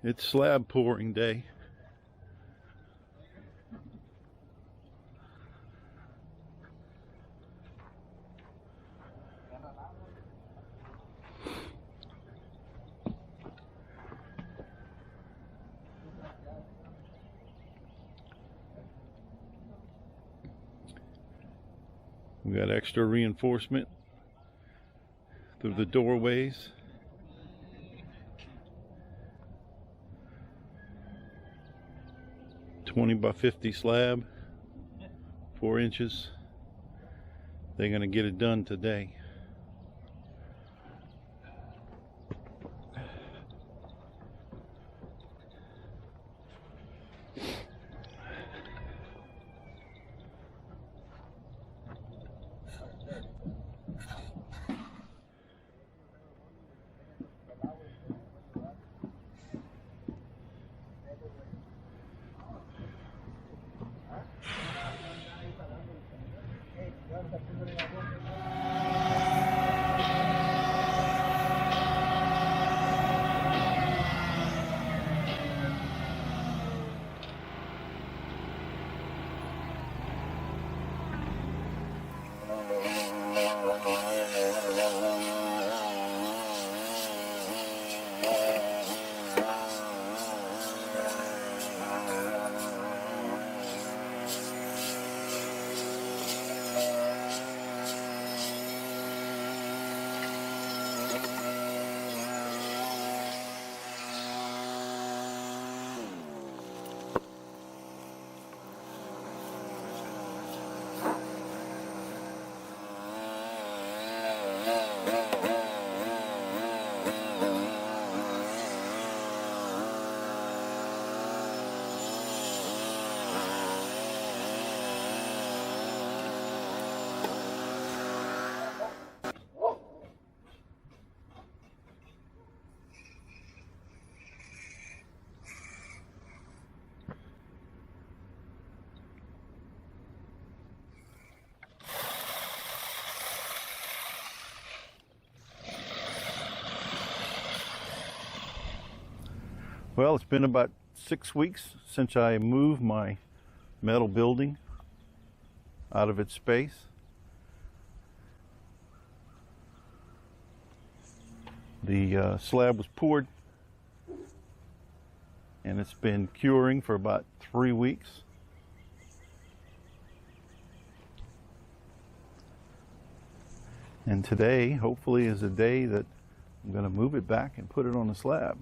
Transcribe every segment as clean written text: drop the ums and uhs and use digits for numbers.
It's slab pouring day. We got extra reinforcement through the doorways. $20 by $50 slab, 4 inches. They're gonna get it done today. Well, it's been about 6 weeks since I moved my metal building out of its space. The slab was poured and it's been curing for about 3 weeks. And today, hopefully, is a day that I'm going to move it back and put it on the slab.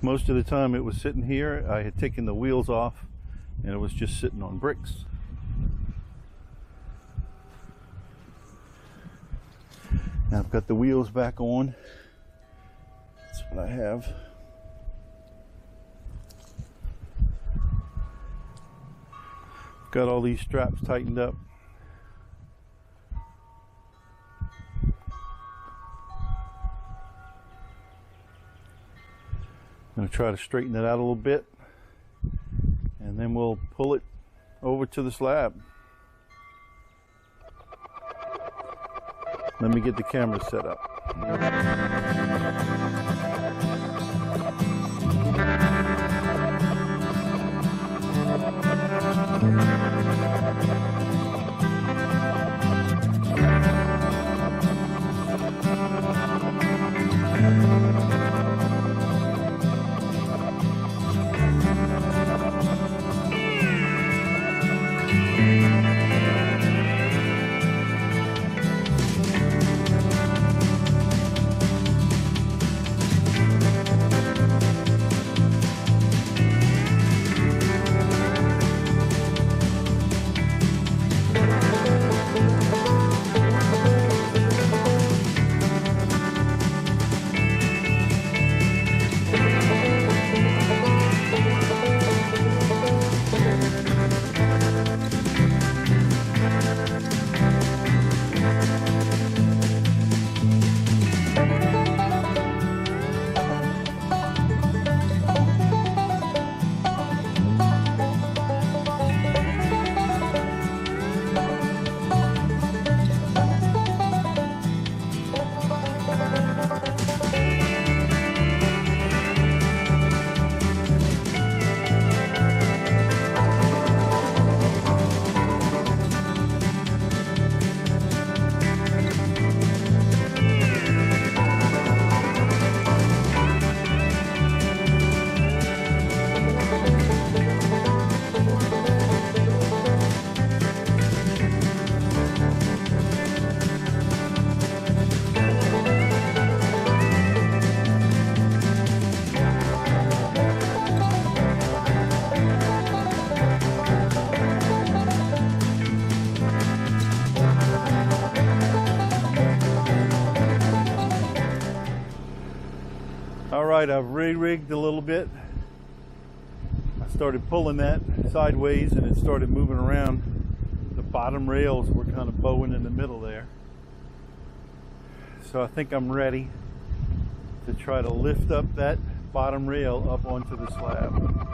Most of the time it was sitting here. I had taken the wheels off and it was just sitting on bricks. Now I've got the wheels back on. That's what I have. Got all these straps tightened up. I'm going to try to straighten it out a little bit and then we'll pull it over to the slab. Let me get the camera set up. right, I've re-rigged a little bit. I started pulling that sideways and it started moving around. The bottom rails were kind of bowing in the middle there. So I think I'm ready to try to lift up that bottom rail up onto the slab.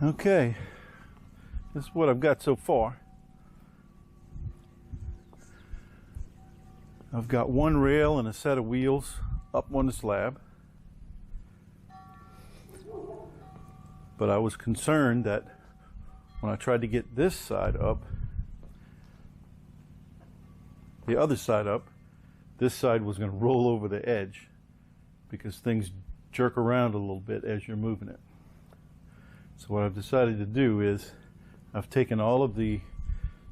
Okay, this is what I've got so far. I've got one rail and a set of wheels up on the slab. But I was concerned that when I tried to get this side up, the other side up, this side was going to roll over the edge because things jerk around a little bit as you're moving it. So what I've decided to do is I've taken all of the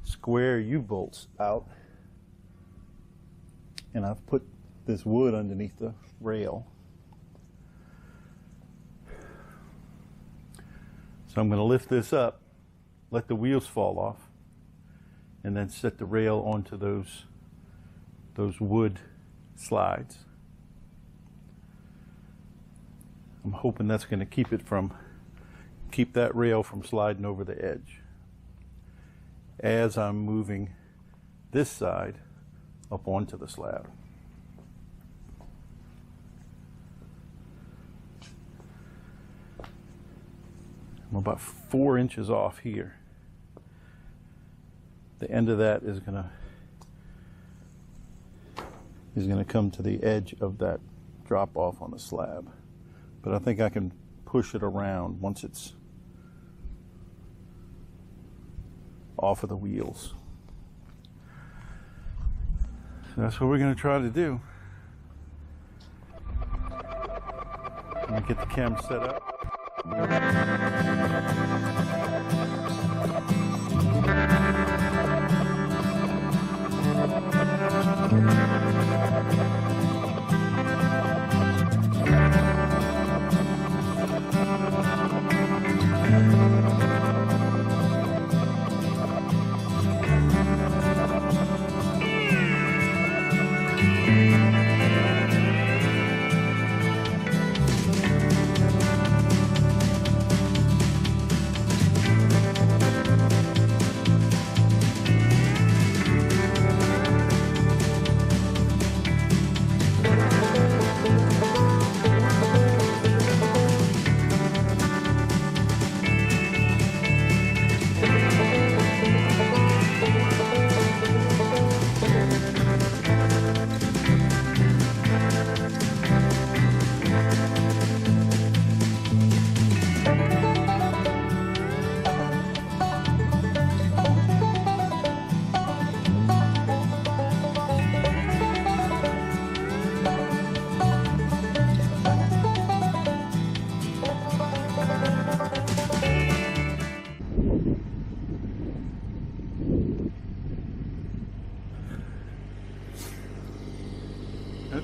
square U-bolts out and I've put this wood underneath the rail. So I'm going to lift this up, let the wheels fall off, and then set the rail onto those wood slides. I'm hoping that's going to keep that rail from sliding over the edge as I'm moving this side up onto the slab. I'm about 4 inches off here. The end of that is gonna come to the edge of that drop off on the slab. But I think I can push it around once it's off of the wheels. So that's what we're going to try to do. I'm going to get the camera set up.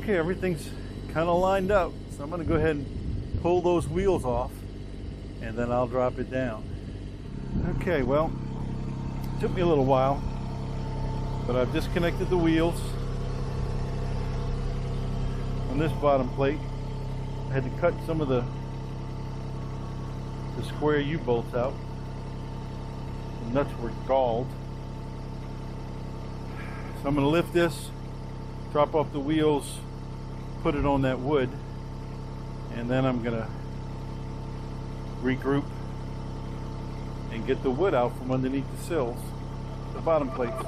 Okay, everything's kind of lined up, so I'm going to go ahead and pull those wheels off, and then I'll drop it down. Okay, well, it took me a little while, but I've disconnected the wheels on this bottom plate. I had to cut some of the square U-bolts out. The nuts were galled. So I'm going to lift this, drop off the wheels, put it on that wood, and then I'm going to regroup and get the wood out from underneath the sills, the bottom plates.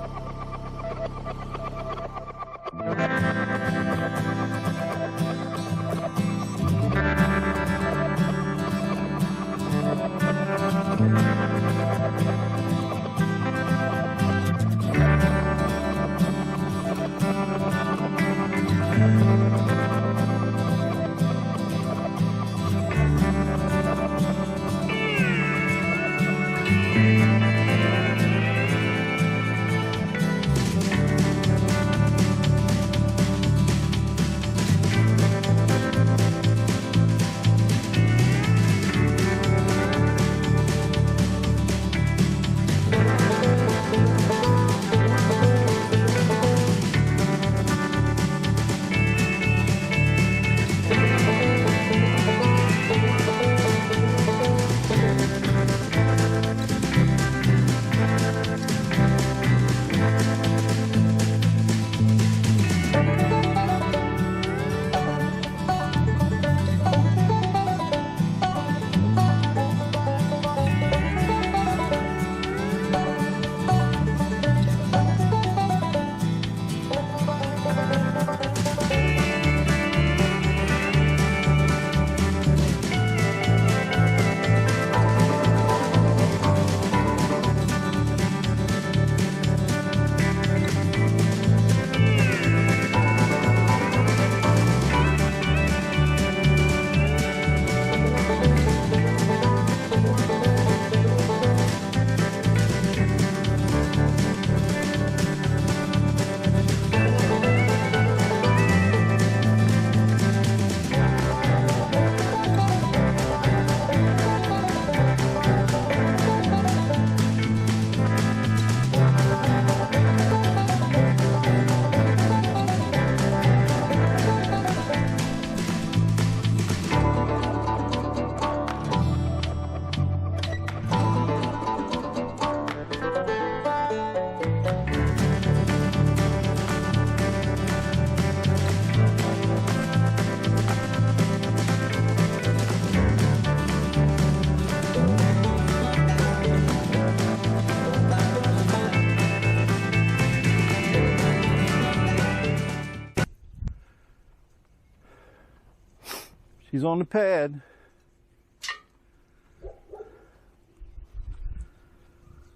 She's on the pad.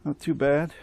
Not too bad.